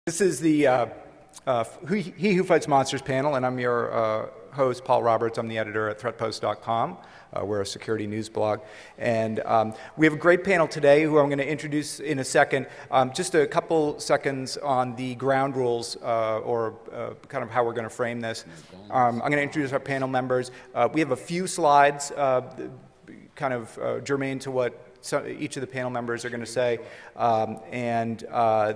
This is the He Who Fights Monsters panel, and I'm your host, Paul Roberts. I'm the editor at threatpost.com. We're a security news blog. And we have a great panel today who I'm going to introduce in a second. Just a couple seconds on the ground rules or kind of how we're going to frame this. I'm going to introduce our panel members. We have a few slides kind of germane to what each of the panel members are going to say,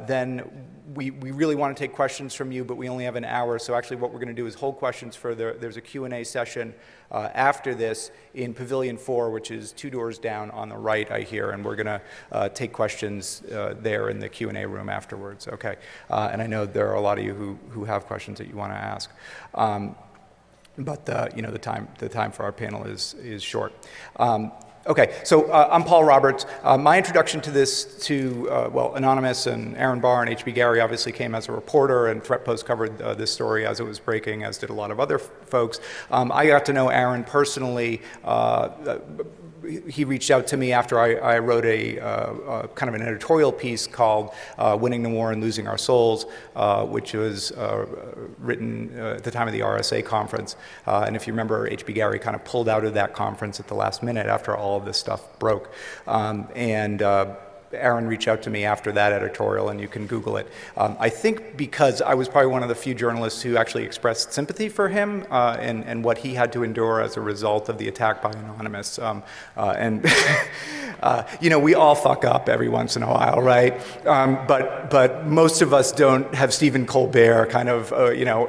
then we really want to take questions from you, but we only have an hour, so actually what we're going to do is hold questions for there's a Q&A session after this in Pavilion 4, which is 2 doors down on the right, I hear, and we're going to take questions there in the Q&A room afterwards, okay? And I know there are a lot of you who have questions that you want to ask. But you know, the time for our panel is short. Okay, so I'm Paul Roberts. My introduction to this, well, Anonymous and Aaron Barr and H.B. Gary obviously came as a reporter, and ThreatPost covered this story as it was breaking, as did a lot of other folks. I got to know Aaron personally. He reached out to me after I wrote a kind of an editorial piece called Winning the War and Losing Our Souls, which was written at the time of the RSA conference. And if you remember, H.B. Gary kind of pulled out of that conference at the last minute after all of this stuff broke. Aaron reached out to me after that editorial, and you can Google it. I think because I was probably one of the few journalists who actually expressed sympathy for him and what he had to endure as a result of the attack by Anonymous. You know, we all fuck up every once in a while, right? But most of us don't have Stephen Colbert kind of, you know,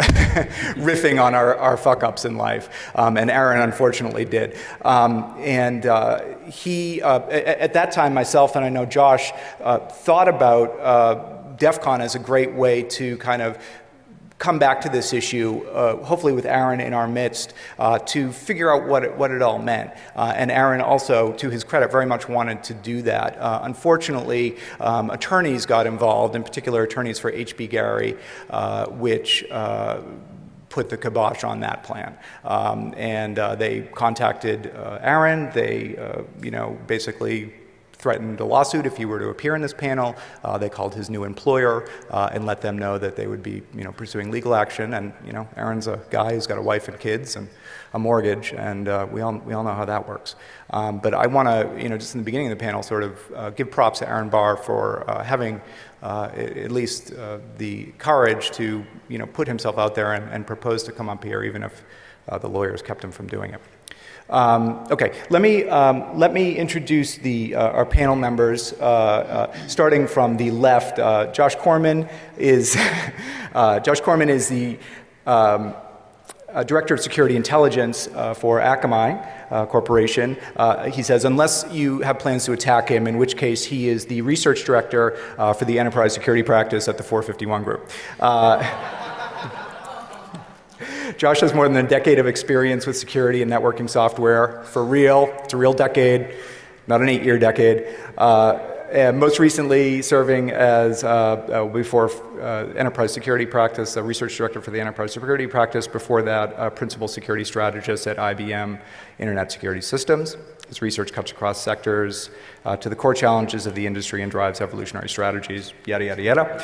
riffing on our fuck-ups in life. And Aaron unfortunately did. He, at that time, myself and I know Josh, thought about Defcon as a great way to kind of come back to this issue, hopefully with Aaron in our midst, to figure out what it all meant. And Aaron also, to his credit, very much wanted to do that. Unfortunately, attorneys got involved, in particular attorneys for H.B. Gary, which put the kibosh on that plan. They contacted Aaron. They, you know, basically threatened a lawsuit if he were to appear in this panel. They called his new employer and let them know that they would be, you know, pursuing legal action. And, you know, Aaron's a guy who's got a wife and kids and a mortgage, and we all know how that works. But I want to, you know, just in the beginning of the panel, sort of give props to Aaron Barr for having at least the courage to, you know, put himself out there and propose to come up here, even if the lawyers kept him from doing it. Okay, let me introduce our panel members, starting from the left. Josh Corman is the Director of Security Intelligence for Akamai Corporation. He says, unless you have plans to attack him, in which case he is the Research Director for the Enterprise Security Practice at the 451 Group. Josh has more than a decade of experience with security and networking software. For real, it's a real decade, not an 8-year decade. And most recently serving as, before Enterprise Security Practice, a Research Director for the Enterprise Security Practice. Before that, Principal Security Strategist at IBM Internet Security Systems. His research cuts across sectors to the core challenges of the industry and drives evolutionary strategies, yada, yada, yada.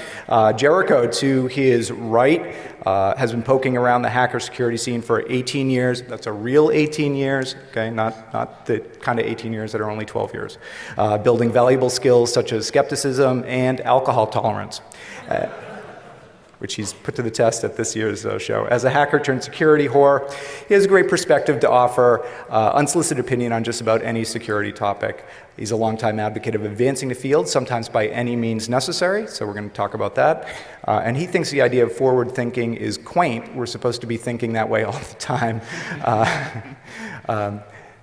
Jeric, to his right, has been poking around the hacker security scene for 18 years. That's a real 18 years, okay, not the kind of 18 years that are only 12 years. Building valuable skills such as skepticism and alcohol tolerance. Which he's put to the test at this year's show. As a hacker turned security whore, he has a great perspective to offer, unsolicited opinion on just about any security topic. He's a longtime advocate of advancing the field, sometimes by any means necessary, so we're going to talk about that. And he thinks the idea of forward thinking is quaint. We're supposed to be thinking that way all the time.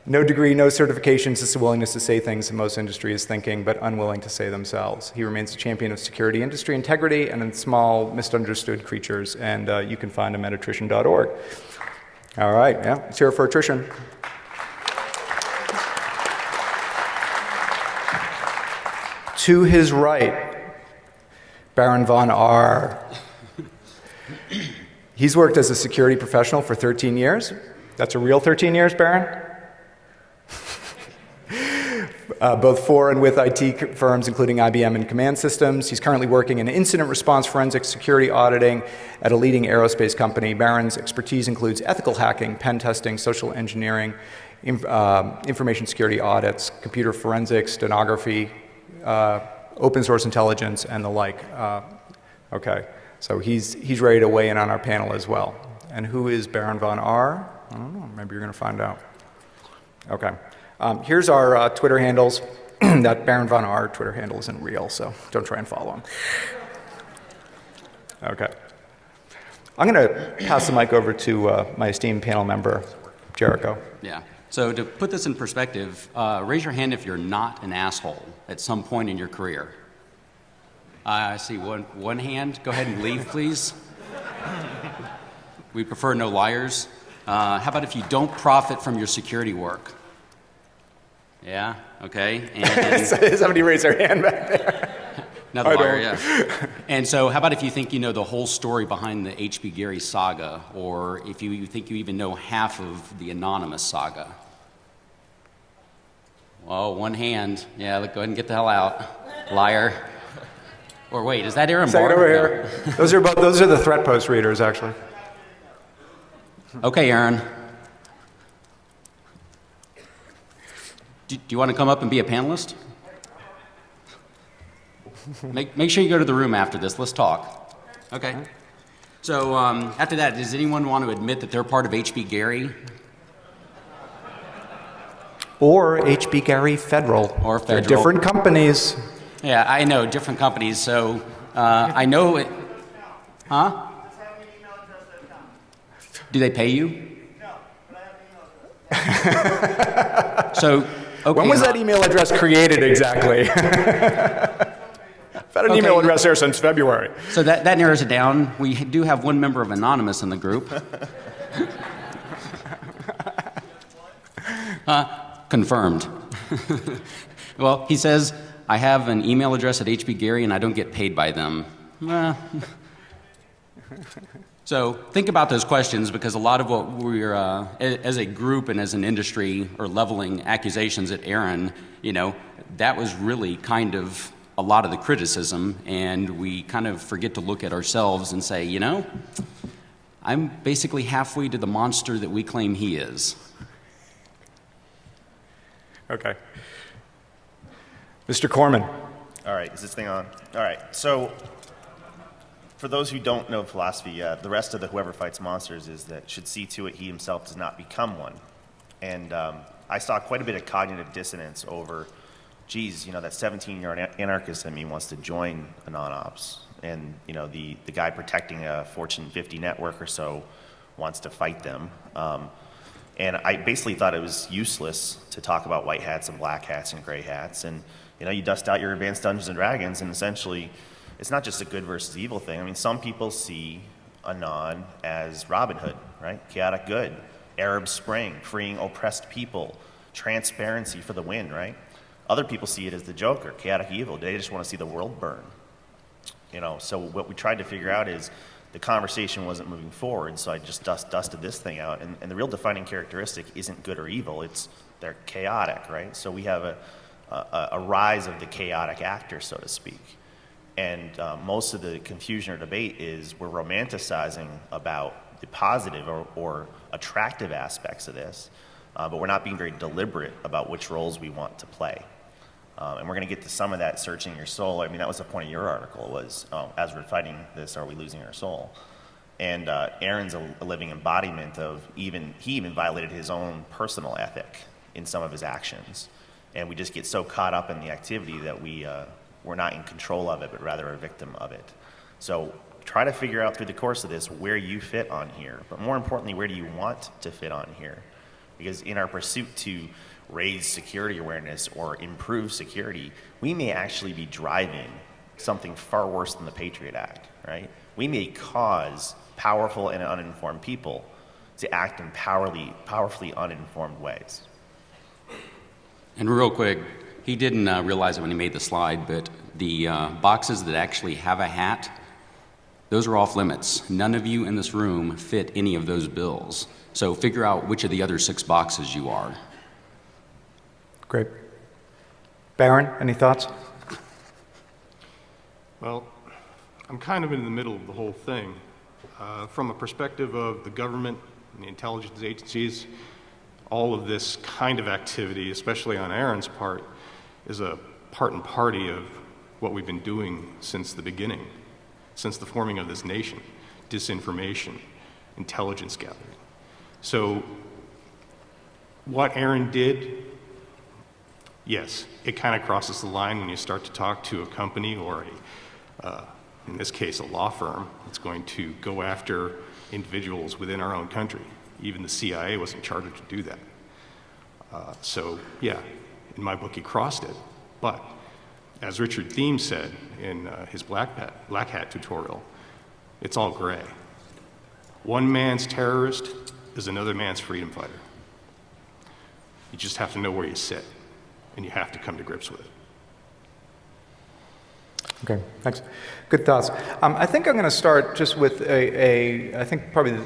No degree, no certifications, just a willingness to say things that most industry is thinking, but unwilling to say themselves. He remains a champion of security industry integrity and in small, misunderstood creatures, and you can find him at attrition.org. All right, yeah, let's hear it for attrition. To his right, Baron von R. He's worked as a security professional for 13 years. That's a real 13 years, Baron? both for and with IT firms, including IBM and Command Systems. He's currently working in incident response forensic security auditing at a leading aerospace company. Baron's expertise includes ethical hacking, pen testing, social engineering, information security audits, computer forensics, stenography, open source intelligence, and the like. Okay, so he's ready to weigh in on our panel as well. And who is Baron von R? I don't know, maybe you're going to find out. Okay, here's our Twitter handles. That Baron von R Twitter handle isn't real, so don't try and follow him. Okay. I'm going to pass the mic over to my esteemed panel member, Jericho. Yeah. So to put this in perspective, raise your hand if you're not an asshole at some point in your career. I see one hand. Go ahead and leave, please. We prefer no liars. How about if you don't profit from your security work? Yeah, okay. And somebody raised their hand back there. Another liar, yeah. And so how about if you think you know the whole story behind the H.B. Gary saga, or if you think you even know half of the Anonymous saga? Well, one hand. Yeah, go ahead and get the hell out. Liar. Or wait, is that Aaron Barr? Second over here. No. Those are the threat post readers, actually. Okay, Aaron. Do you want to come up and be a panelist? Make sure you go to the room after this. Let's talk. Okay. So after that, does anyone want to admit that they're part of H.B. Gary? Or H.B. Gary Federal. Or Federal. They're different companies. Yeah, I know, different companies. So I know it. Huh? Do they pay you? No, but I have an email address. So, okay. When was that email address created exactly? I've had an email address there since February. So that narrows it down. We do have one member of Anonymous in the group. Confirmed. Well, he says, I have an email address at HB Gary and I don't get paid by them. So think about those questions, because a lot of what we're, as a group and as an industry, are leveling accusations at Aaron, that was really kind of a lot of the criticism, and we kind of forget to look at ourselves and say, I'm basically halfway to the monster that we claim he is. Okay. Mr. Corman. All right, is this thing on? All right, so for those who don't know philosophy, the rest of the whoever fights monsters is that should see to it he himself does not become one. And I saw quite a bit of cognitive dissonance over, geez, that 17-year-old anarchist in me wants to join a non-ops. And, the guy protecting a Fortune 50 network or so wants to fight them. And I basically thought it was useless to talk about white hats and black hats and gray hats. And, you dust out your advanced Dungeons and Dragons, and essentially it's not just a good versus evil thing. I mean, some people see Anon as Robin Hood, right? Chaotic good, Arab Spring, freeing oppressed people, transparency for the win, right? Other people see it as the Joker, chaotic evil. They just want to see the world burn. So what we tried to figure out is the conversation wasn't moving forward, so I just dusted this thing out. And the real defining characteristic isn't good or evil, they're chaotic, right? So we have a rise of the chaotic actor, so to speak. And most of the confusion or debate is we're romanticizing about the positive or attractive aspects of this, but we're not being very deliberate about which roles we want to play. And we're going to get to some of that searching your soul. I mean, that was the point of your article was, as we're fighting this, are we losing our soul? And Aaron's a living embodiment of he even violated his own personal ethic in some of his actions. And we just get so caught up in the activity that we're not in control of it, but rather a victim of it. So try to figure out through the course of this where you fit on here. But more importantly, where do you want to fit on here? Because in our pursuit to raise security awareness or improve security, we may actually be driving something far worse than the Patriot Act, right? We may cause powerful and uninformed people to act in powerfully uninformed ways. And real quick, he didn't realize it when he made the slide, but the boxes that actually have a hat, those are off limits. None of you in this room fit any of those bills. So figure out which of the other 6 boxes you are. Great. Barron, any thoughts? Well, I'm kind of in the middle of the whole thing. From a perspective of the government and the intelligence agencies, all of this kind of activity, especially on Aaron's part, is a part and party of what we've been doing since the beginning, since the forming of this nation: disinformation, intelligence gathering. So what Aaron did, yes, it kind of crosses the line when you start to talk to a company or in this case, a law firm that's going to go after individuals within our own country. Even the CIA wasn't chartered to do that. So yeah, in my book he crossed it. But as Richard Thiem said in his Black Hat tutorial, it's all gray. One man's terrorist is another man's freedom fighter. You just have to know where you sit, and you have to come to grips with it. Okay, thanks. Good thoughts. I think I'm going to start just with I think probably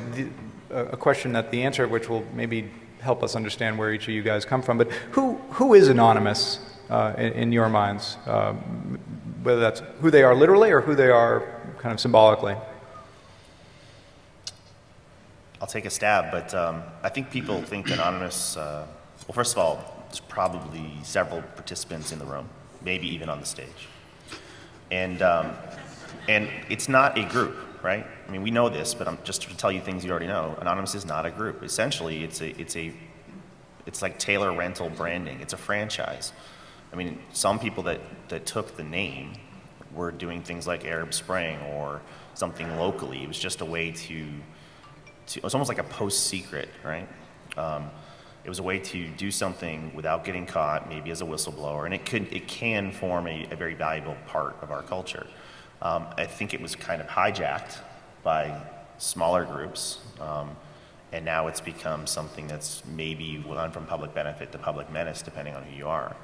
a question that the answer of which will maybe help us understand where each of you guys come from. But who is anonymous in your minds? Whether that's who they are literally or who they are kind of symbolically. I'll take a stab, but I think people think anonymous. Well, first of all, there's probably several participants in the room, maybe even on the stage. And it's not a group, right? I mean, we know this, but I'm just to tell you things you already know. Anonymous is not a group. Essentially, it's like Taylor Rental branding. It's a franchise. I mean, some people that took the name were doing things like Arab Spring or something locally. It was just a way to it was almost like a post-secret, right? It was a way to do something without getting caught, maybe as a whistleblower, and it can form a very valuable part of our culture. I think it was kind of hijacked by smaller groups, and now it's become something that's maybe gone from public benefit to public menace, depending on who you are.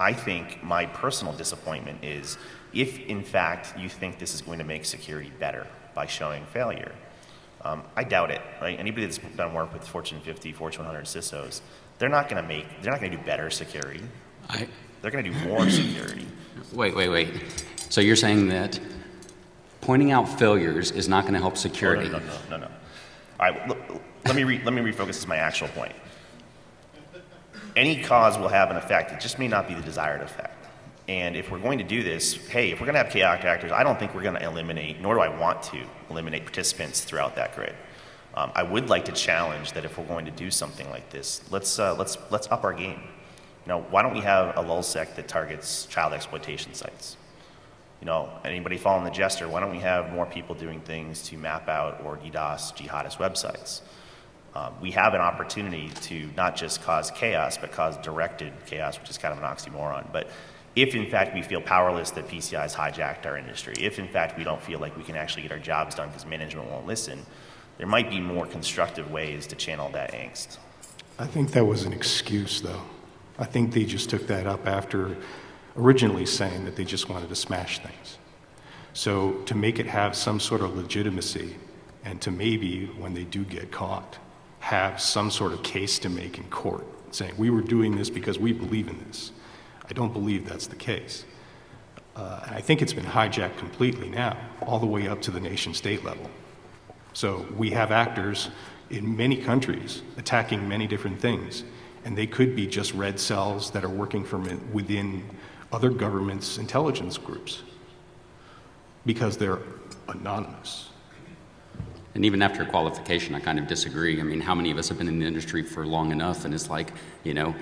I think my personal disappointment is if, in fact, you think this is going to make security better by showing failure. I doubt it, right? Anybody that's done work with Fortune 50, Fortune 100 CISOs, they're not going to do better security. They're going to do more security. Wait. So you're saying that pointing out failures is not going to help security? No. All right, let me refocus. This is my actual point. Any cause will have an effect. It just may not be the desired effect. And if we're going to do this, hey, if we're going to have chaotic actors, I don't think we're going to eliminate, nor do I want to eliminate participants throughout that grid. I would like to challenge that if we're going to do something like this, let's up our game. You know, why don't we have a lulsec that targets child exploitation sites? You know, anybody following the Jester, why don't we have more people doing things to map out or DDoS jihadist websites? We have an opportunity to not just cause chaos, but cause directed chaos, which is kind of an oxymoron. But if, in fact, we feel powerless that PCI has hijacked our industry, if, in fact, we don't feel like we can actually get our jobs done because management won't listen, there might be more constructive ways to channel that angst. I think that was an excuse, though. I think they just took that up after originally saying that they just wanted to smash things. So to make it have some sort of legitimacy, and to maybe, when they do get caught, have some sort of case to make in court, saying, we were doing this because we believe in this. I don't believe that's the case. And I think it's been hijacked completely now, all the way up to the nation-state level. So we have actors in many countries attacking many different things, and they could be just red cells that are working from within other governments' intelligence groups because they're anonymous. And even after qualification, I kind of disagree. I mean, how many of us have been in the industry for long enough, and it's like, you know,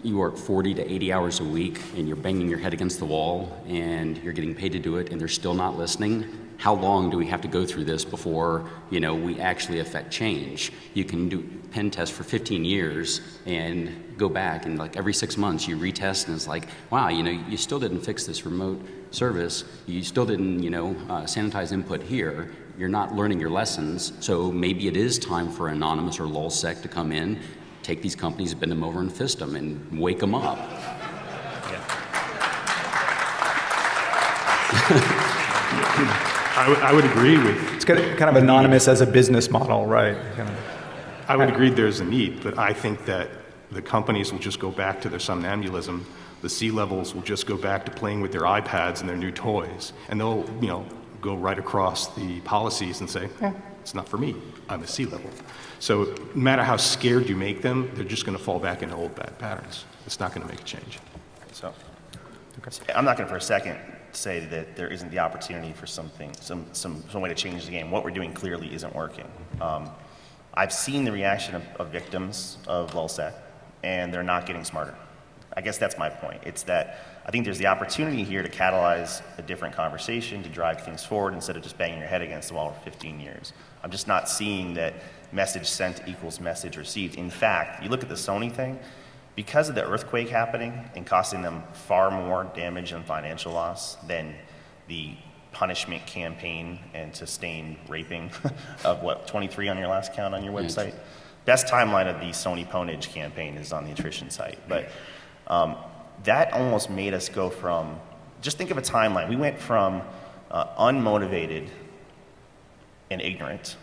you work 40 to 80 hours a week and you're banging your head against the wall and you're getting paid to do it and they're still not listening. How long do we have to go through this before, you know, we actually affect change? You can do pen tests for 15 years and go back and like every 6 months you retest and it's like, wow, you know, you still didn't fix this remote service. You still didn't, you know, sanitize input here. You're not learning your lessons. So maybe it is time for Anonymous or lulsec to come in, take these companies, bend them over and fist them and wake them up. I would agree with... It's kind of anonymous as a business model, right? I would agree there's a need, but I think that the companies will just go back to their somnambulism the C-levels will just go back to playing with their iPads and their new toys, and they'll, go right across the policies and say, it's not for me, I'm a C-level. So no matter how scared you make them, they're just going to fall back into old bad patterns. It's not going to make a change. So, I'm not going to for a second say that there isn't the opportunity for some way to change the game. What we're doing clearly isn't working. I've seen the reaction of victims of LulzSec, and they're not getting smarter. I guess that's my point. It's that I think there's the opportunity here to catalyze a different conversation, to drive things forward instead of just banging your head against the wall for 15 years. I'm just not seeing that message sent equals message received. In fact, you look at the Sony thing, because of the earthquake happening and costing them far more damage and financial loss than the punishment campaign and sustained raping of 23 on your last count on your website. Best timeline of the Sony Ponage campaign is on the attrition site. But that almost made us go from, just think of a timeline. We went from unmotivated and ignorant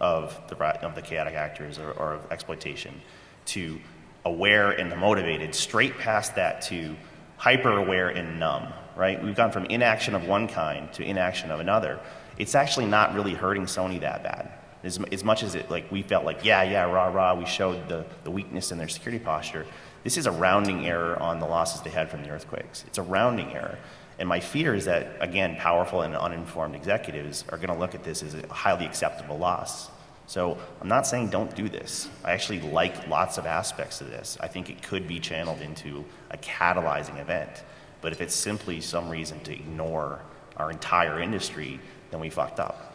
of the chaotic actors or of exploitation to aware and motivated, straight past that to hyper-aware and numb, right? We've gone from inaction of one kind to inaction of another. It's actually not really hurting Sony that bad. As much as we felt like, yeah, rah, we showed the weakness in their security posture. This is a rounding error on the losses they had from the earthquakes. It's a rounding error. And my fear is that, again, powerful and uninformed executives are going to look at this as a highly acceptable loss. So I'm not saying don't do this. I actually like lots of aspects of this. I think it could be channeled into a catalyzing event. But if it's simply some reason to ignore our entire industry, then we fucked up.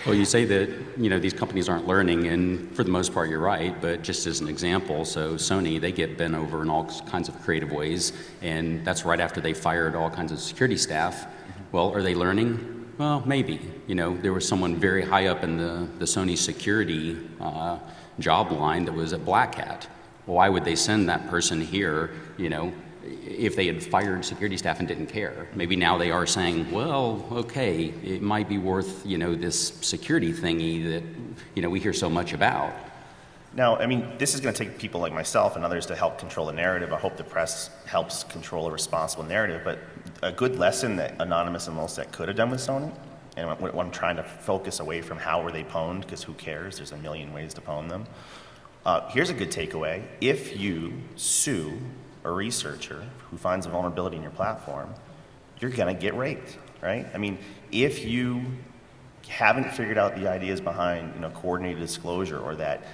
Well, you say that, these companies aren't learning, and for the most part, you're right, but just as an example, so Sony, they get bent over in all kinds of creative ways, and that's right after they fired all kinds of security staff. Well, are they learning? Well, maybe. There was someone very high up in the Sony security job line that was at Black Hat. Well, why would they send that person here, if they had fired security staff and didn't care? Maybe now they are saying, well, okay, it might be worth, this security thingy that, we hear so much about. Now, this is going to take people like myself and others to help control the narrative. I hope the press helps control a responsible narrative. But a good lesson that Anonymous and LulzSec could have done with Sony, and what I'm trying to focus away from how were they pwned, because who cares? There's a million ways to pwn them. Here's a good takeaway. If you sue a researcher who finds a vulnerability in your platform, you're going to get raped, right? If you haven't figured out the ideas behind coordinated disclosure, or that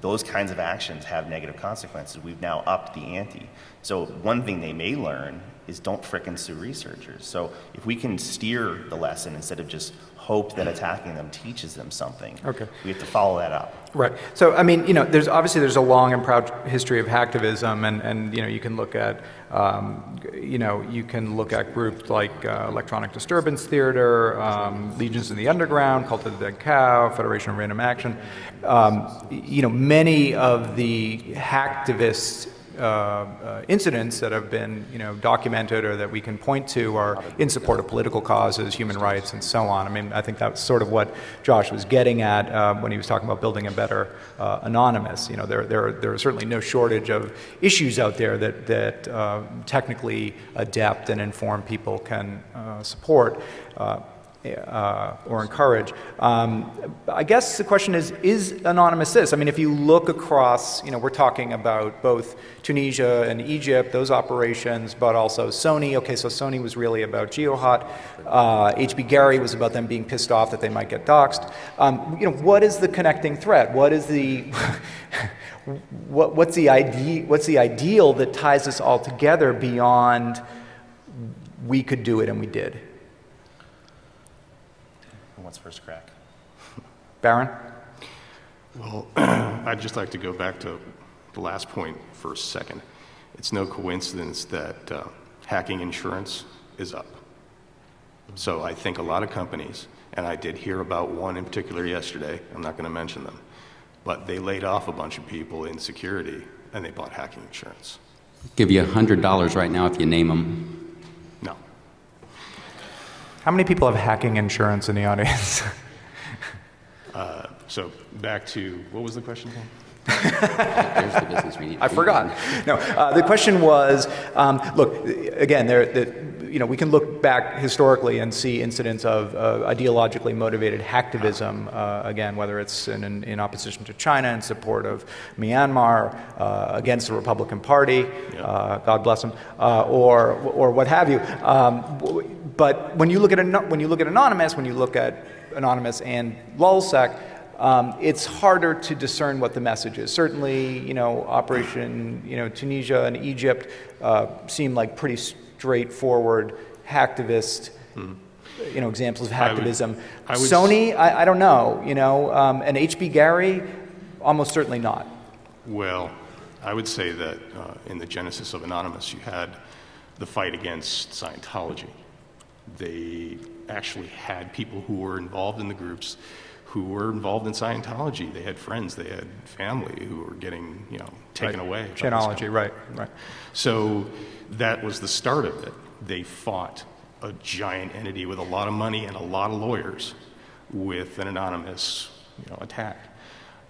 those kinds of actions have negative consequences, we've now upped the ante. So one thing they may learn is don't frickin' sue researchers. So if we can steer the lesson instead of just hope that attacking them teaches them something, we have to follow that up. Right. So, there's a long and proud history of hacktivism, and you can look at, groups like Electronic Disturbance Theater, Legions in the Underground, Cult of the Dead Cow, Federation of Random Action. Many of the hacktivist incidents that have been, documented or that we can point to are in support of political causes, human rights, and so on. I think that's sort of what Josh was getting at when he was talking about building a better Anonymous. There are certainly no shortage of issues out there that technically adept and informed people can support. Or encourage. I guess the question is Anonymous this? If you look across, we're talking about both Tunisia and Egypt, those operations, but also Sony. Okay, so Sony was really about GeoHot. HB Gary was about them being pissed off that they might get doxxed. What is the connecting thread? What is the what's the ideal that ties us all together beyond we could do it and we did? What's first crack? Baron? Well, I'd just like to go back to the last point for a second. It's no coincidence that hacking insurance is up. So I think a lot of companies, and I did hear about one in particular yesterday, I'm not going to mention them, but they laid off a bunch of people in security and they bought hacking insurance. Give you $100 right now if you name them. No. How many people have hacking insurance in the audience? So back to, what was the question There's the business we need. I forgot. No, the question was, look, again, we can look back historically and see incidents of ideologically motivated hacktivism, again, whether it's in opposition to China, in support of Myanmar, against the Republican Party, God bless them, or what have you. But when you look at Anonymous, when you look at Anonymous and LulzSec, it's harder to discern what the message is. Certainly, Operation, Tunisia and Egypt seem like pretty straightforward hacktivist, examples of hacktivism. Sony, I don't know, and H.B. Gary, almost certainly not. Well, I would say that in the genesis of Anonymous, you had the fight against Scientology. They actually had people who were involved in the groups who were involved in Scientology. They had friends, they had family who were getting, taken away. Chainology, right. So that was the start of it. They fought a giant entity with a lot of money and a lot of lawyers with an anonymous, attack.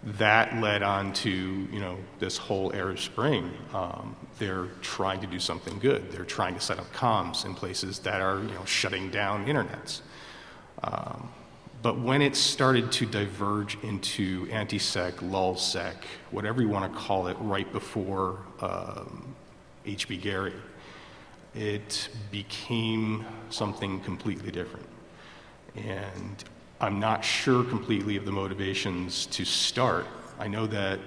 That led on to, this whole Arab Spring. They're trying to do something good. They're trying to set up comms in places that are, shutting down internets. But when it started to diverge into anti-sec, LulzSec, whatever you want to call it, right before H.B. Gary, it became something completely different. And I'm not sure completely of the motivations to start. I know that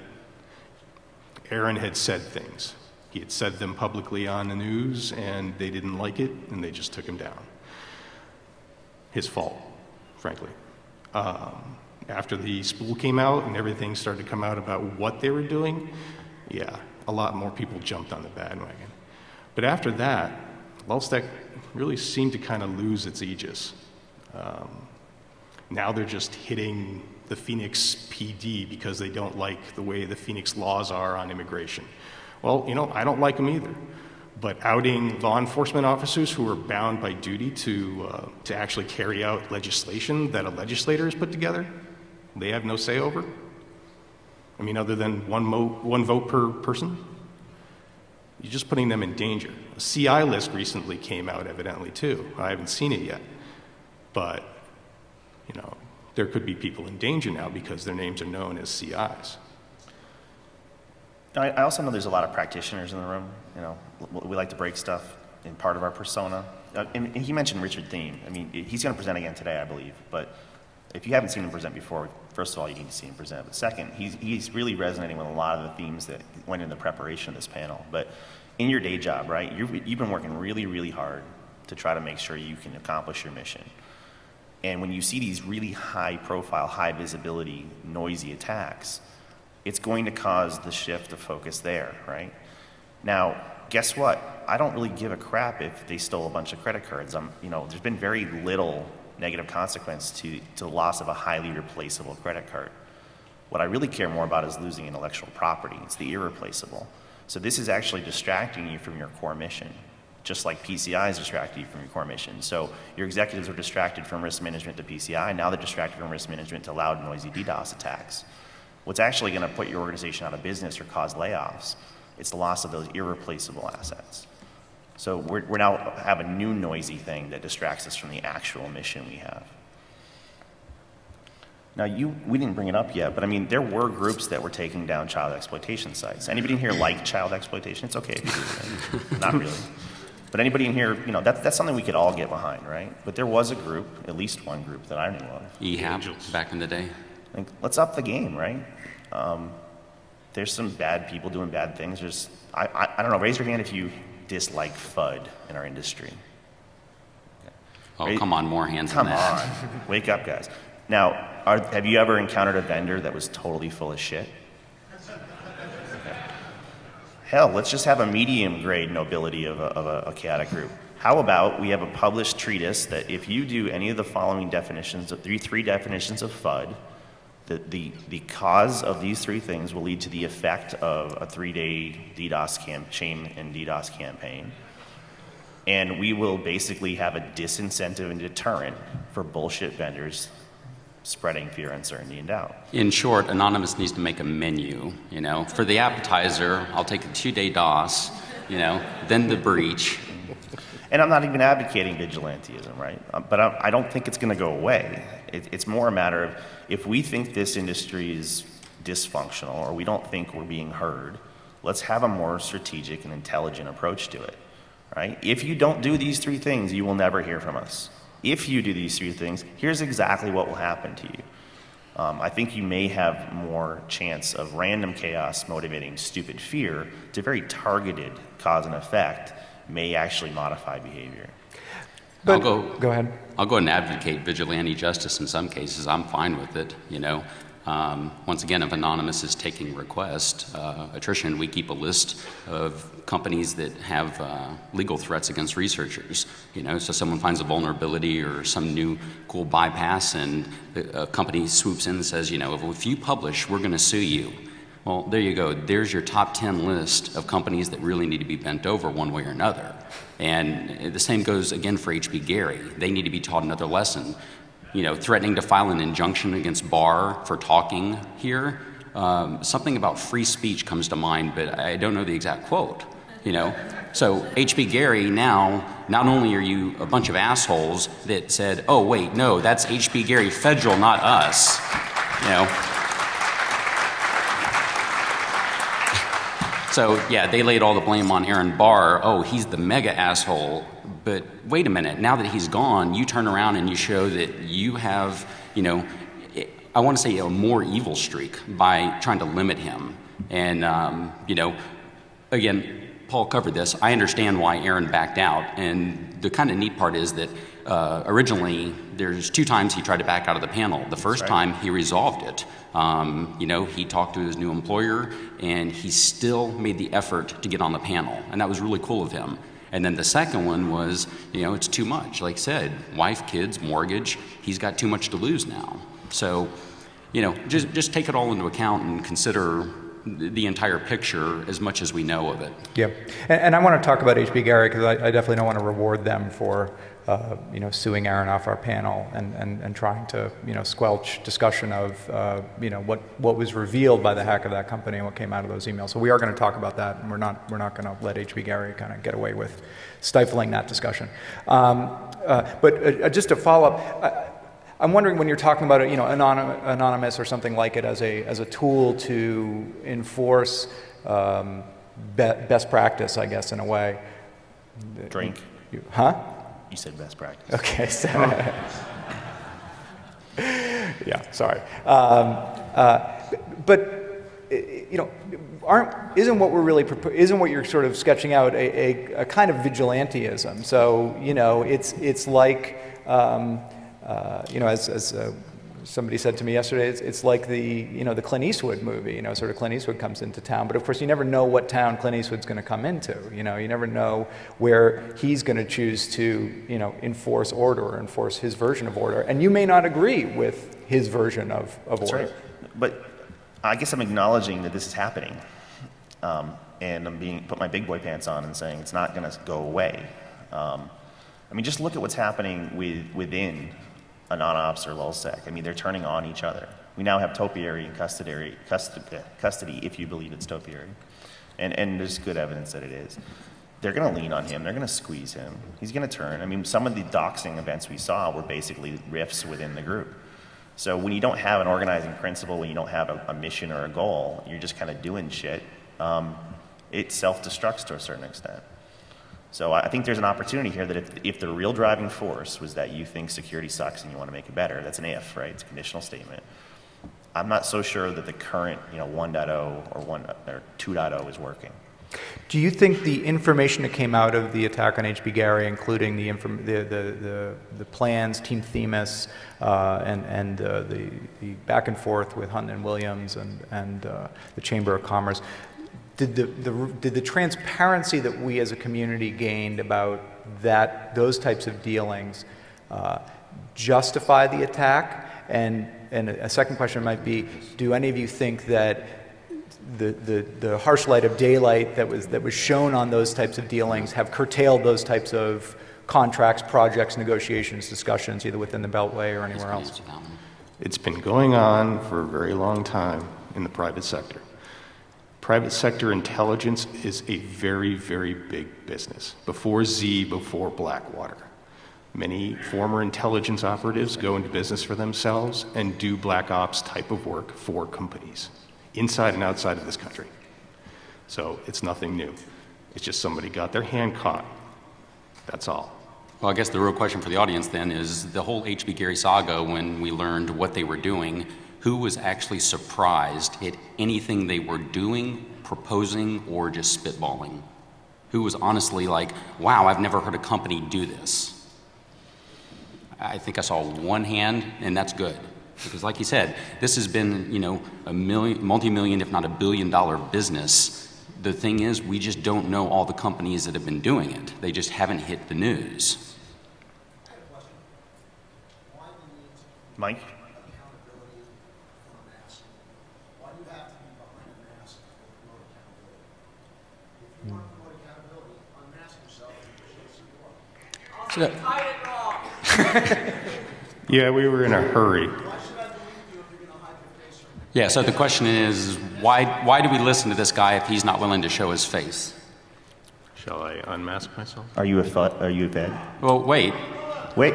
Aaron had said things. He had said them publicly on the news, and they didn't like it, and they just took him down. His fault, frankly. After the spool came out and everything started to come out about what they were doing, a lot more people jumped on the bandwagon. But after that, LulzSec really seemed to kind of lose its aegis. Now they're just hitting the Phoenix PD because they don't like the way the Phoenix laws are on immigration. Well, I don't like them either. But outing law enforcement officers who are bound by duty to actually carry out legislation that a legislator has put together, they have no say over? I mean, other than one vote per person? You're just putting them in danger. A CI list recently came out, evidently, too. I haven't seen it yet. But, there could be people in danger now because their names are known as CIs. I also know there's a lot of practitioners in the room. We like to break stuff in part of our persona. And he mentioned Richard Thiem. I mean, he's going to present again today, I believe. But if you haven't seen him present before, first of all, you need to see him present. But second, he's really resonating with a lot of the themes that went in the preparation of this panel. But in your day job, right, you've been working really, really hard to try to make sure you can accomplish your mission. And when you see these really high-profile, high-visibility, noisy attacks, it's going to cause the shift of focus there, right? Now, guess what? I don't really give a crap if they stole a bunch of credit cards. There's been very little negative consequence to the loss of a highly replaceable credit card. What I really care more about is losing intellectual property. It's the irreplaceable. So this is actually distracting you from your core mission, just like PCI is distracting you from your core mission. So your executives were distracted from risk management to PCI. Now they're distracted from risk management to loud, noisy DDoS attacks. What's actually going to put your organization out of business or cause layoffs, it's the loss of those irreplaceable assets. So we're now have a new noisy thing that distracts us from the actual mission we have. Now, we didn't bring it up yet, but I mean, there were groups that were taking down child exploitation sites. Anybody in here like child exploitation? It's okay if you do. Not really. But anybody in here, that's something we could all get behind, right? But there was a group, at least one group that I knew of. EHAB, back in the day. Let's up the game, right? There's some bad people doing bad things. I don't know, raise your hand if you dislike FUD in our industry. Oh, come on, more hands than that. Come on. Wake up, guys. Now, have you ever encountered a vendor that was totally full of shit? Okay. Hell, let's just have a medium grade nobility of a chaotic group. How about we have a published treatise that if you do any of the following definitions, three definitions of FUD, the cause of these three things will lead to the effect of a 3-day shame and DDoS campaign. And we will basically have a disincentive and deterrent for bullshit vendors spreading fear, uncertainty, and doubt. In short, Anonymous needs to make a menu, For the appetizer, I'll take a 2-day DOS, then the breach. And I'm not even advocating vigilantism, right? But I don't think it's going to go away. It's more a matter of, if we think this industry is dysfunctional or we don't think we're being heard, let's have a more strategic and intelligent approach to it, right? If you don't do these 3 things, you will never hear from us. If you do these 3 things, here's exactly what will happen to you. I think you may have more chance of random chaos motivating stupid fear to very targeted cause and effect may actually modify behavior. But, go ahead. I'll go and advocate vigilante justice in some cases. I'm fine with it, Once again, if Anonymous is taking requests, attrition, we keep a list of companies that have legal threats against researchers. So someone finds a vulnerability or some new cool bypass, and a company swoops in and says, if you publish, we're going to sue you. Well, there you go. There's your top 10 list of companies that really need to be bent over one way or another. And the same goes again for HB Gary. They need to be taught another lesson. Threatening to file an injunction against Barr for talking here. Something about free speech comes to mind, but I don't know the exact quote, So HB Gary, now, not only are you a bunch of assholes that said, oh, wait, no, that's HB Gary Federal, not us, So, yeah, they laid all the blame on Aaron Barr. Oh, he's the mega asshole. But wait a minute. Now that he's gone, you turn around and you show that you have, I want to say a more evil streak by trying to limit him. And, again, Paul covered this. I understand why Aaron backed out. And the kind of neat part is that originally there's 2 times he tried to back out of the panel. The first time he resolved it. He talked to his new employer, and he still made the effort to get on the panel. And that was really cool of him. And then the second one was, it's too much. Like I said, wife, kids, mortgage, he's got too much to lose now. So, just take it all into account and consider the entire picture as much as we know of it. Yep. And I want to talk about HB Gary because I definitely don't want to reward them for suing Aaron off our panel and trying to squelch discussion of what was revealed by the hack of that company and what came out of those emails. So we are going to talk about that, and we're not going to let HB Gary kind of get away with stifling that discussion. But just to follow up, I'm wondering when you're talking about Anonymous or something like it as a tool to enforce best practice, I guess, in a way. Drink. Huh? You said best practice. Okay, so yeah, sorry. But isn't what you're sort of sketching out a kind of vigilantism? So it's like as somebody said to me yesterday, it's like the Clint Eastwood movie. Sort of Clint Eastwood comes into town, but of course you never know what town Clint Eastwood's going to come into. You never know where he's going to choose to enforce order or enforce his version of order, and you may not agree with his version of That's order. right. But I guess I'm acknowledging that this is happening, and I'm put my big boy pants on and saying it's not going to go away. Just look at what's happening within a non-ops or LulzSec. They're turning on each other. We now have topiary in custody if you believe it's topiary. And there's good evidence that it is. They're going to lean on him. They're going to squeeze him. He's going to turn. Some of the doxing events we saw were basically rifts within the group. So when you don't have an organizing principle, when you don't have a mission or a goal, you're just kind of doing shit, it self-destructs to a certain extent. So I think there's an opportunity here that if the real driving force was that you think security sucks and you want to make it better, that's an if, right? It's a conditional statement. I'm not so sure that the current 1.0 or 2.0 is working. Do you think the information that came out of the attack on HB Gary, including the plans, Team Themis, and the back and forth with Hunt and Williams and the Chamber of Commerce, did the transparency that we as a community gained about those types of dealings justify the attack? And a second question might be, do any of you think that the harsh light of daylight that was shown on those types of dealings have curtailed those types of contracts, projects, negotiations, discussions, either within the Beltway or anywhere else? It's been going on for a very long time in the private sector. Private sector intelligence is a very, very big business. Before Z, before Blackwater. Many former intelligence operatives go into business for themselves and do black ops type of work for companies, inside and outside of this country. So it's nothing new. It's just somebody got their hand caught. That's all. Well, I guess the real question for the audience then is the whole H.B. Gary saga, when we learned what they were doing, who was actually surprised at anything they were doing, proposing, or just spitballing? Who was honestly like, wow, I've never heard a company do this? I think I saw one hand, and that's good. Because like you said, this has been, you know, a multi-million, if not $1 billion business. The thing is, we just don't know all the companies that have been doing it. They just haven't hit the news. Mike? Why do you have to be behind a mask to promote accountability? If you want to promote accountability, unmask yourself and show you are. Yeah, we were in a hurry. Why should I believe you if you're going to hide your face from me? Yeah, so the question is, why do we listen to this guy if he's not willing to show his face? Shall I unmask myself? Are you a fed? Well, wait. Wait.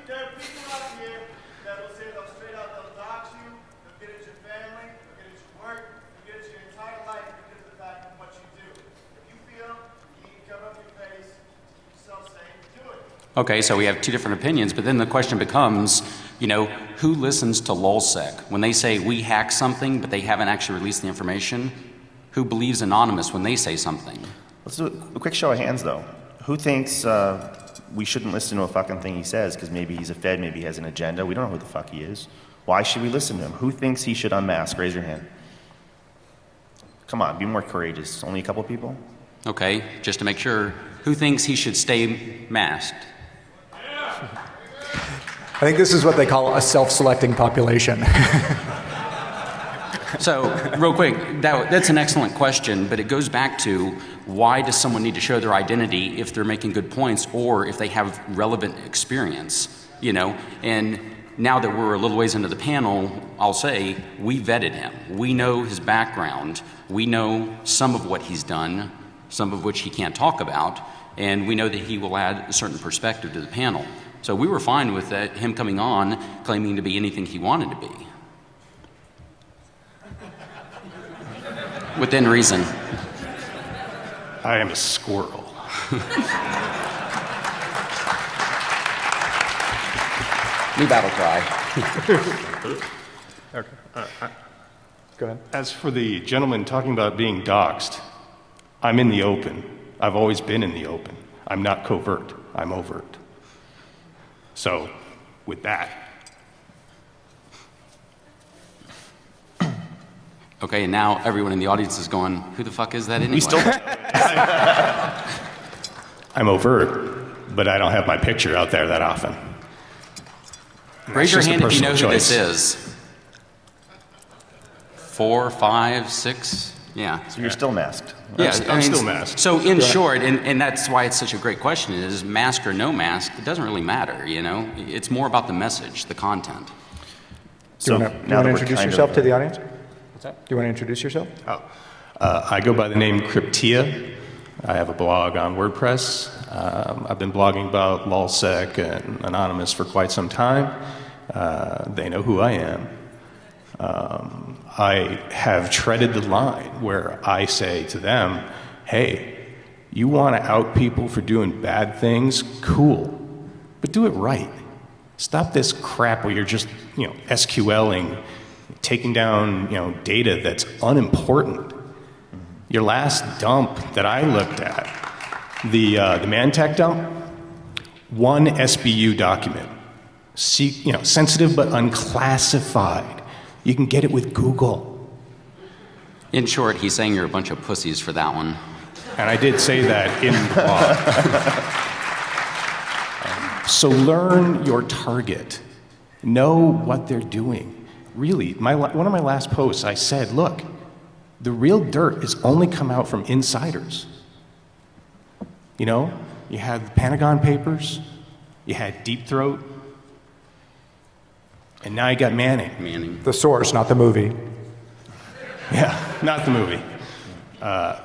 There are people out here that will say they'll straight out, they'll dox you, they'll get at your family, they'll get at your work, they'll get at your entire life because of the fact of what you do. If you feel you need to cover up your face, keep yourself safe, do it. Okay, so we have two different opinions, but then the question becomes, you know, who listens to LulzSec? When they say we hack something, but they haven't actually released the information, who believes anonymous when they say something? Let's do a quick show of hands, though. Who thinks we shouldn't listen to a fucking thing he says because maybe he's a Fed, maybe he has an agenda? We don't know who the fuck he is. Why should we listen to him? Who thinks he should unmask? Raise your hand. Come on, be more courageous. Only a couple people? Okay, just to make sure, who thinks he should stay masked? I think this is what they call a self-selecting population. So, real quick, that's an excellent question, but it goes back to why does someone need to show their identity if they're making good points or if they have relevant experience, you know? And now that we're a little ways into the panel, I'll say we vetted him. We know his background. We know some of what he's done, some of which he can't talk about, and we know that he will add a certain perspective to the panel. So we were fine with that, him coming on, claiming to be anything he wanted to be. Within reason. I am a squirrel. New battle cry. Go ahead. As for the gentleman talking about being doxxed, I'm in the open. I've always been in the open. I'm not covert. I'm overt. So, with that. Okay, and now everyone in the audience is going, who the fuck is that anyway? We still. I'm overt, but I don't have my picture out there that often. Raise your That's just a hand if you know personal who this choice. is. 4, 5, 6, yeah. So you're still masked. Yeah, I'm still masked. So in short, and that's why it's such a great question, is mask or no mask, it doesn't really matter, you know? It's more about the message, the content. Do you want to that we're introduce kind yourself of- to the audience? What's that? Do you want to introduce yourself? I go by the name Cryptia. I have a blog on WordPress. I've been blogging about LulzSec and Anonymous for quite some time. They know who I am. I have treaded the line where I say to them, hey, you want to out people for doing bad things? Cool. But do it right. Stop this crap where you're just, SQLing, taking down, data that's unimportant. Your last dump that I looked at, the Mantech dump, one SBU document, sensitive but unclassified. You can get it with Google. In short, he's saying you're a bunch of pussies for that one. And I did say that in the blog. So learn your target. Know what they're doing. Really, one of my last posts, I said, look, the real dirt has only come out from insiders. You had the Pentagon Papers, you had Deep Throat, And now you got Manning. Manning. The source, not the movie. Yeah, not the movie.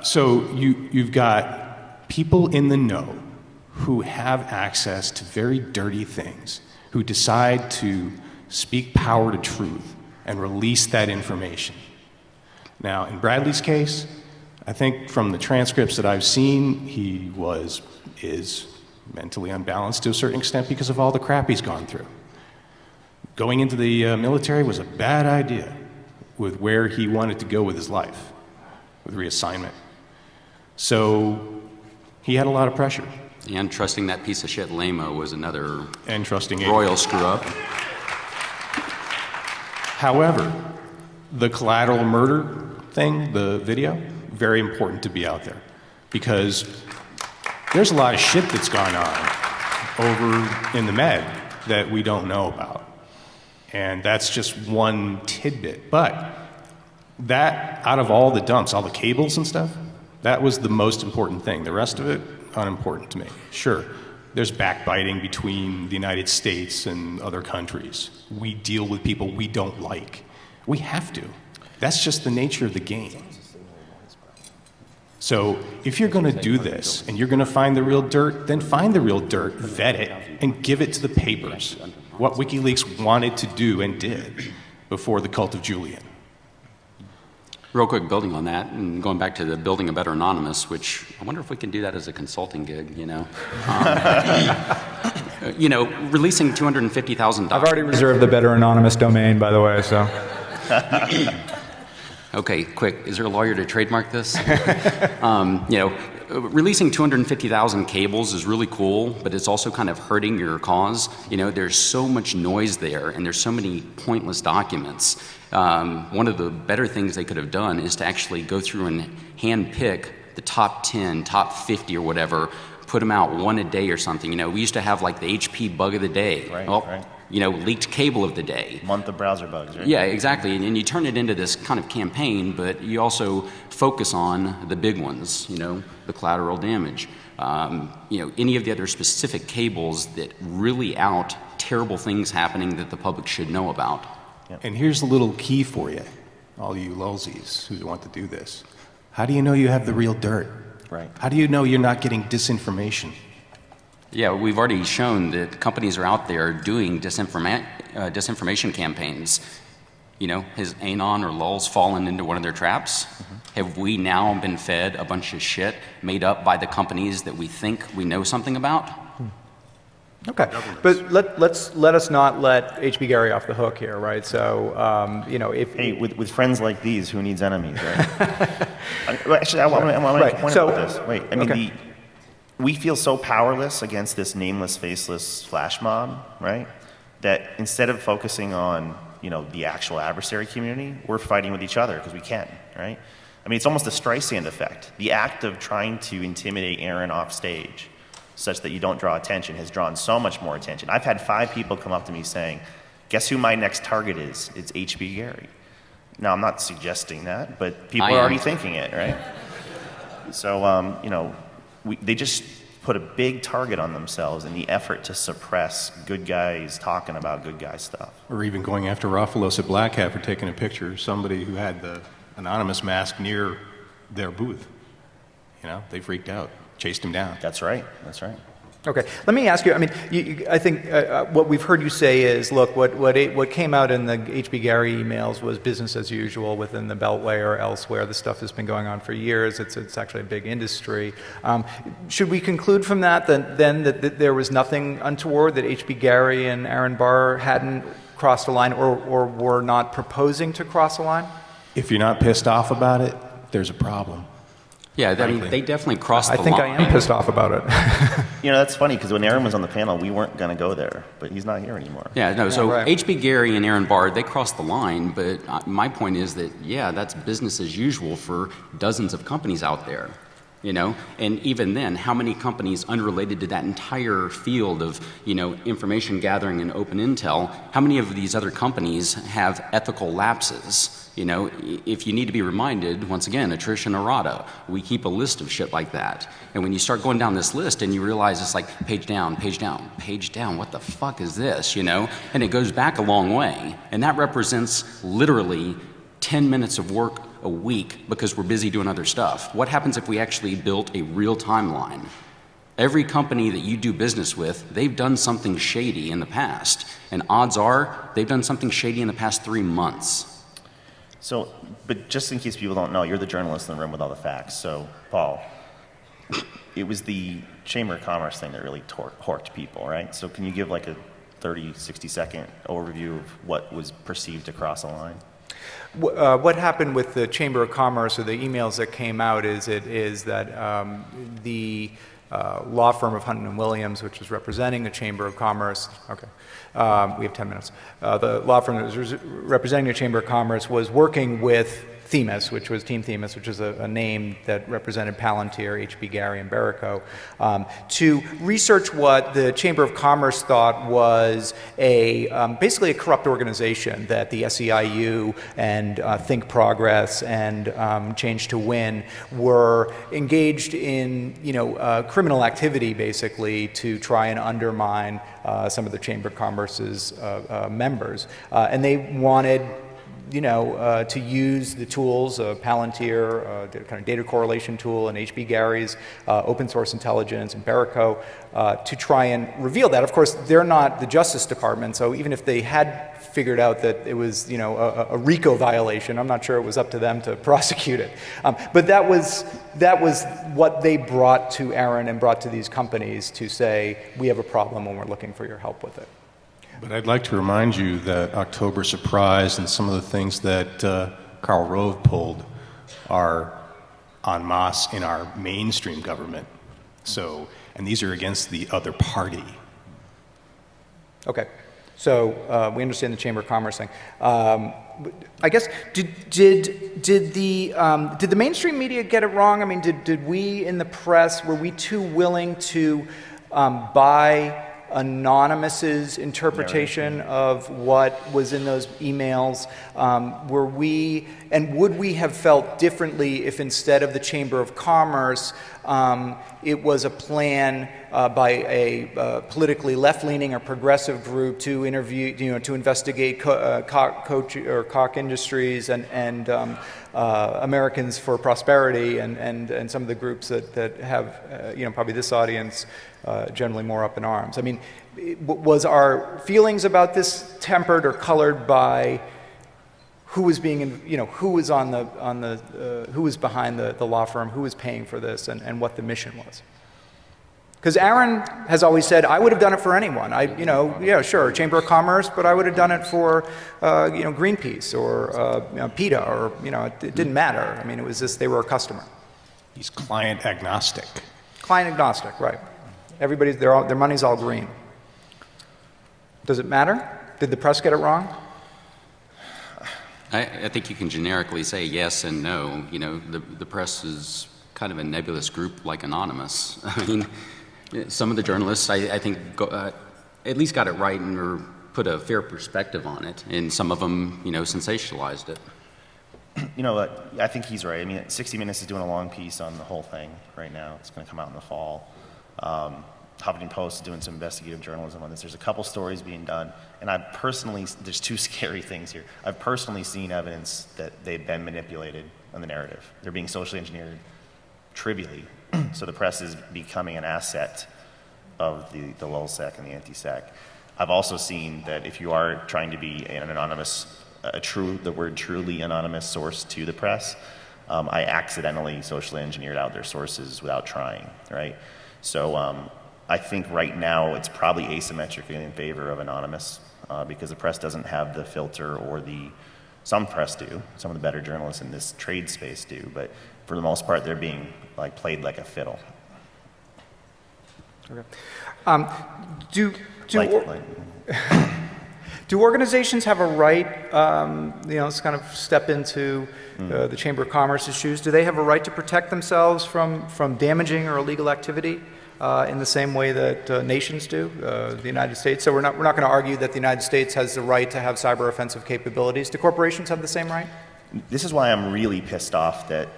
So you've got people in the know who have access to very dirty things, who decide to speak power to truth and release that information. Now, in Bradley's case, I think from the transcripts that I've seen, he is mentally unbalanced to a certain extent because of all the crap he's gone through. Going into the military was a bad idea with where he wanted to go with his life, with reassignment. So he had a lot of pressure. And trusting that piece of shit Lamo was another And trusting royal screw-up. However, the collateral murder thing, the video, very important to be out there because there's a lot of shit that's gone on over in the Med that we don't know about. And that's just one tidbit. But that, out of all the dumps, all the cables and stuff, that was the most important thing. The rest of it, unimportant to me. Sure, there's backbiting between the United States and other countries. We deal with people we don't like. We have to. That's just the nature of the game. So if you're going to do this and you're going to find the real dirt, then find the real dirt, vet it, and give it to the papers. What WikiLeaks wanted to do and did before the cult of Julian. Real quick, building on that and going back to the building a better anonymous, which I wonder if we can do that as a consulting gig, releasing $250,000. I've already reserved the Better Anonymous domain, by the way, so. Okay, quick. Is there a lawyer to trademark this? Releasing 250,000 cables is really cool, but it's also kind of hurting your cause. There's so much noise there, and there's so many pointless documents. One of the better things they could have done is to actually go through and hand pick the top 10, top 50 or whatever, put them out one a day or something. We used to have like the HP bug of the day. Right. Leaked cable of the day. Month of browser bugs, right? Yeah, exactly. And you turn it into this kind of campaign, but you also focus on the big ones, the collateral damage. Any of the other specific cables that really out terrible things happening that the public should know about. Yep. And here's a little key for you, all you lulzies who want to do this. How do you know you have the real dirt? Right. How do you know you're not getting disinformation? Yeah, we've already shown that companies are out there doing disinformation campaigns. Has Anon or Lulz fallen into one of their traps? Mm-hmm. Have we now been fed a bunch of shit made up by the companies that we think we know something about? Okay, but let us not let H.B. Gary off the hook here, right? So, with friends like these, who needs enemies, right? Actually, I want to make a point about this. Wait, okay. We feel so powerless against this nameless, faceless flash mob, right? That instead of focusing on, the actual adversary community, we're fighting with each other because we can, right? It's almost a Streisand effect. The act of trying to intimidate Aaron off stage such that you don't draw attention has drawn so much more attention. I've had 5 people come up to me saying, guess who my next target is? It's H.B. Gary. Now, I'm not suggesting that, but people are already thinking it, right? So, they just put a big target on themselves in the effort to suppress good guys talking about good guy stuff. Or even going after Rafalos at Black Hat for taking a picture of somebody who had the anonymous mask near their booth. They freaked out. Chased him down. That's right. Okay, let me ask you. I think what we've heard you say is, look, what came out in the H.B. Gary emails was business as usual within the Beltway or elsewhere. The stuff has been going on for years. It's actually a big industry. Should we conclude from that that there was nothing untoward, that H.B. Gary and Aaron Barr hadn't crossed a line or were not proposing to cross a line? If you're not pissed off about it, there's a problem. Yeah, they definitely crossed the line. I think I am pissed off about it. That's funny, because when Aaron was on the panel, we weren't going to go there, but he's not here anymore. Yeah, no, so right. H.B. Gary and Aaron Barr, they crossed the line, but my point is that, that's business as usual for dozens of companies out there. you know? And even then, how many companies unrelated to that entire field of, you know, information gathering and open intel, how many of these other companies have ethical lapses? You know, if you need to be reminded, once again, attrition errata, we keep a list of shit like that. And when you start going down this list and you realize it's like page down, page down, page down, what the fuck is this, you know? And it goes back a long way. And that represents literally 10 minutes of work a week because we're busy doing other stuff. What happens if we actually built a real timeline? Every company that you do business with, they've done something shady in the past. And odds are, they've done something shady in the past 3 months. So, but just in case people don't know, you're the journalist in the room with all the facts. So, Paul, it was the Chamber of Commerce thing that really torqued people, right? So can you give like a 30, 60-second overview of what was perceived to cross a line? What happened with the Chamber of Commerce, or the emails that came out, is that the law firm of Hunton and Williams, which is representing the Chamber of Commerce, okay, we have 10 minutes. The law firm that was representing the Chamber of Commerce was working with Themis, which was Team Themis, which is a name that represented Palantir, HB Gary, and Berico, to research what the Chamber of Commerce thought was basically a corrupt organization that the SEIU and Think Progress and Change to Win were engaged in, you know, criminal activity, basically, to try and undermine some of the Chamber of Commerce's members. And they wanted, you know, to use the tools of Palantir, kind of data correlation tool, and HB Gary's open source intelligence, and Berico, to try and reveal that. Of course, they're not the Justice Department, so even if they had figured out that it was, you know, a RICO violation, I'm not sure it was up to them to prosecute it. But that was what they brought to Aaron and brought to these companies to say, we have a problem and we're looking for your help with it. But I'd like to remind you that October Surprise and some of the things that Karl Rove pulled are en masse in our mainstream government. So, and these are against the other party. Okay, so we understand the Chamber of Commerce thing. I guess did the mainstream media get it wrong? I mean, did we in the press, were we too willing to buy Anonymous's interpretation of what was in those emails? Were we, and would we have felt differently if instead of the Chamber of Commerce, it was a plan by a politically left-leaning or progressive group to interview, you know, to investigate Koch Industries and Americans for Prosperity and some of the groups that have, you know, probably this audience generally more up in arms. I mean, was our feelings about this tempered or colored by who was being, you know, who was who was behind the law firm, who was paying for this, and what the mission was? Because Aaron has always said, I would have done it for anyone. You know, yeah, sure, Chamber of Commerce, but I would have done it for, you know, Greenpeace or you know, PETA, or, you know, it didn't matter. I mean, it was just they were a customer. He's client agnostic. Client agnostic, right? Everybody's their money's all green. Does it matter? Did the press get it wrong? I think you can generically say yes and no. You know, the press is kind of a nebulous group like Anonymous. I mean, some of the journalists, I think, at least got it right and or put a fair perspective on it, and some of them, you know, sensationalized it. You know, I think he's right. I mean, 60 Minutes is doing a long piece on the whole thing right now. It's going to come out in the fall. Huffington Post is doing some investigative journalism on this. There's a couple stories being done, and I've personally, there's two scary things here. I've personally seen evidence that they've been manipulated on the narrative. They're being socially engineered trivially, so the press is becoming an asset of the LulzSec and the anti-sec. I've also seen that if you are trying to be an anonymous, the word truly anonymous source to the press, I accidentally socially engineered out their sources without trying, right? So I think right now it's probably asymmetrically in favor of anonymous because the press doesn't have the filter, or some press do, some of the better journalists in this trade space do, but for the most part they're being like played like a fiddle. Okay. Do organizations have a right, let's kind of step into the Chamber of Commerce's shoes. Do they have a right to protect themselves from damaging or illegal activity in the same way that nations do, the United States? So we're not going to argue that the United States has the right to have cyber offensive capabilities. Do corporations have the same right? This is why I'm really pissed off that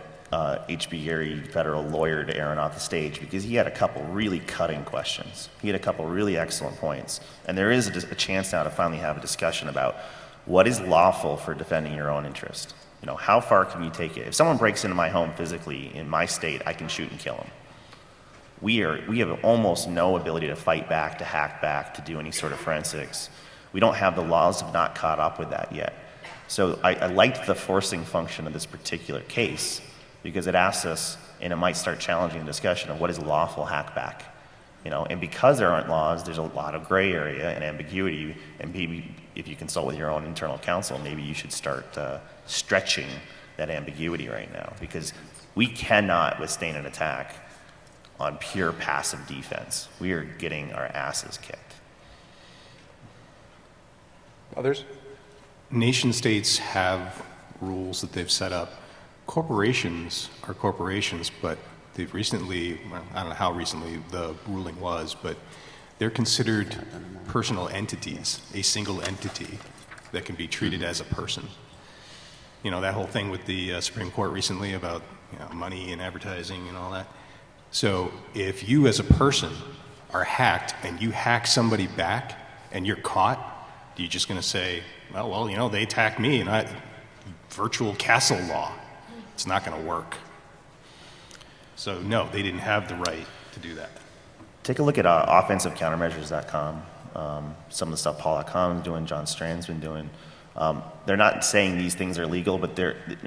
H.B. Gary, federal lawyer, to Aaron off the stage, because he had a couple really cutting questions. He had a couple really excellent points. And there is a chance now to finally have a discussion about what is lawful for defending your own interest. You know, how far can you take it? If someone breaks into my home physically in my state, I can shoot and kill them. We have almost no ability to fight back, to hack back, to do any sort of forensics. We don't have the laws have not caught up with that yet. So I liked the forcing function of this particular case, because it asks us, and it might start challenging the discussion of what is lawful hackback. You know, and because there aren't laws, there's a lot of gray area and ambiguity, and maybe if you consult with your own internal counsel, maybe you should start stretching that ambiguity right now, because we cannot withstand an attack on pure passive defense. We are getting our asses kicked. Others? Nation states have rules that they've set up. Corporations are corporations, but they've recently, well, I don't know how recently the ruling was, but they're considered personal entities, a single entity that can be treated as a person. You know, that whole thing with the Supreme Court recently about money and advertising and all that. So if you as a person are hacked and you hack somebody back and you're caught, are you just going to say, well, they attacked me and virtual castle law. It's not going to work. So no, they didn't have the right to do that. Take a look at offensivecountermeasures.com. Some of the stuff Paul Akam's doing, John Strand's been doing. They're not saying these things are legal, but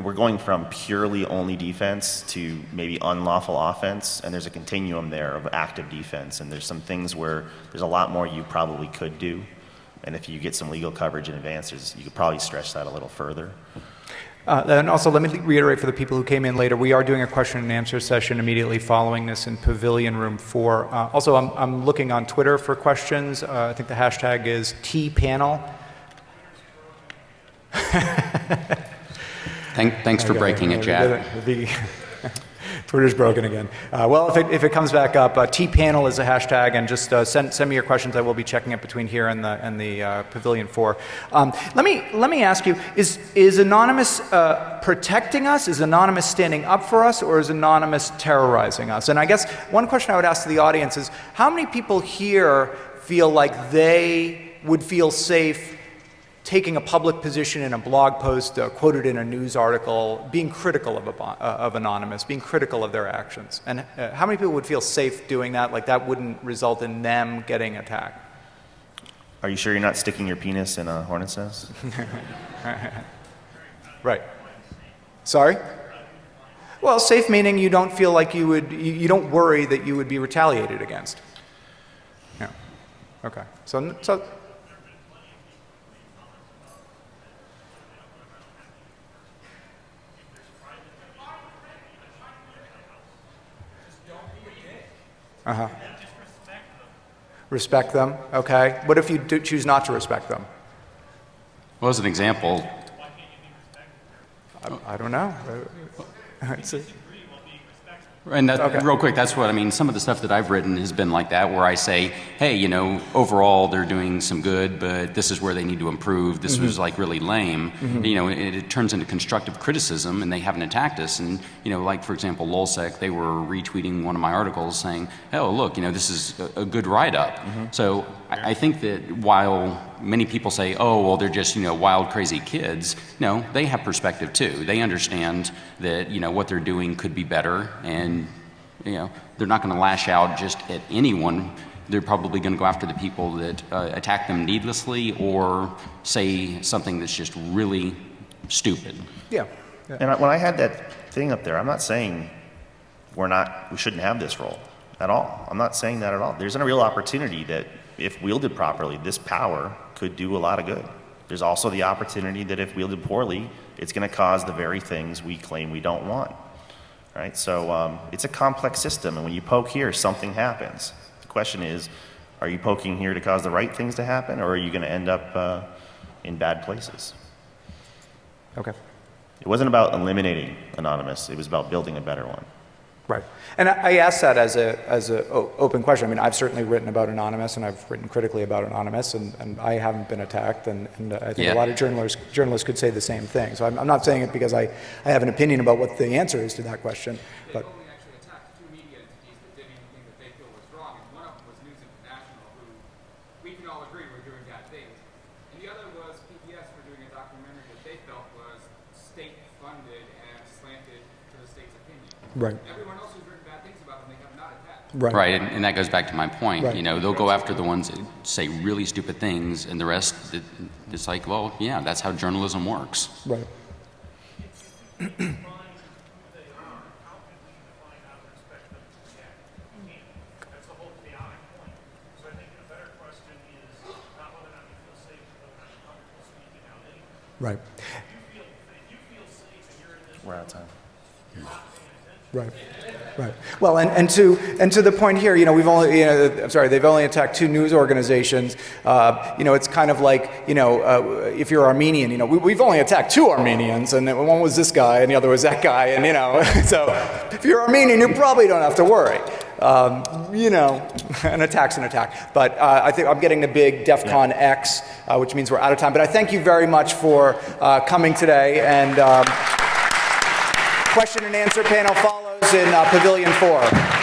we're going from purely only defense to maybe unlawful offense, and there's a continuum there of active defense, and there's some things where there's a lot more you probably could do, and if you get some legal coverage in advance, you could probably stretch that a little further. And also, let me reiterate for the people who came in later, we are doing a question and answer session immediately following this in Pavilion Room 4. Also, I'm looking on Twitter for questions. I think the hashtag is TPanel. Thanks for breaking it, Chad. Twitter's broken again. Well, if it comes back up, TPanel is a hashtag, and just send me your questions. I will be checking it between here and the Pavilion 4. Let me ask you: Is Anonymous protecting us? Is Anonymous standing up for us, or is Anonymous terrorizing us? And I guess one question I would ask to the audience is: how many people here feel like they would feel safe taking a public position in a blog post, quoted in a news article, being critical of Anonymous, being critical of their actions? And how many people would feel safe doing that, like that wouldn't result in them getting attacked? Are you sure you're not sticking your penis in a hornet's nest? Right. Sorry? Well, safe meaning you don't feel like you don't worry that you would be retaliated against. Yeah. Okay. So uh-huh. Respect them, okay. What if you choose not to respect them? Well, as an example, I don't know. And real quick, that's what I mean. Some of the stuff that I've written has been like that, where I say, hey, overall they're doing some good, but this is where they need to improve. This was like really lame. It turns into constructive criticism, and they haven't attacked us. And like for example, LulzSec, they were retweeting one of my articles saying, oh look, this is a good write-up. So I think that while many people say, oh well, they're just wild, crazy kids, no, they have perspective too. They understand that what they're doing could be better, and they're not going to lash out just at anyone. They're probably going to go after the people that attack them needlessly or say something that's just really stupid. Yeah. And when I had that thing up there, I'm not saying we shouldn't have this role at all. I'm not saying that at all. There's a real opportunity that if wielded properly, this power could do a lot of good. There's also the opportunity that if wielded poorly, it's going to cause the very things we claim we don't want. Right? So it's a complex system, and when you poke here, something happens. The question is, are you poking here to cause the right things to happen, or are you going to end up in bad places. Okay. It wasn't about eliminating anonymous. It was about building a better one. Right. And I ask that as a open question. I mean, I've certainly written about Anonymous, and I've written critically about Anonymous, and I haven't been attacked, and I think a lot of journalists could say the same thing. So I'm not saying it because I have an opinion about what the answer is to that question. But only actually attacked two media entities that did anything that they feel was wrong, and one of them was News International, who we can all agree were doing bad things, and the other was PBS for doing a documentary that they felt was state-funded and slanted to the state's opinion. right. Everyone else who's written bad things about them, they have not attacked. Right. Right, and that goes back to my point. Right. You know, they'll go after the ones that say really stupid things, and the rest, it's like, well, yeah, that's how journalism works. Right. Right. We're out of time. Right. Right. Well, and to the point here, you know, we've only, you know, I'm sorry, they've only attacked two news organizations. You know, it's kind of like, you know, if you're Armenian, you know, we've only attacked two Armenians, and one was this guy, and the other was that guy, and you know, so if you're Armenian, you probably don't have to worry. You know, an attack's an attack. But I think I'm getting the big Defcon X, which means we're out of time. But I thank you very much for coming today, and question and answer panel follows in Pavilion 4.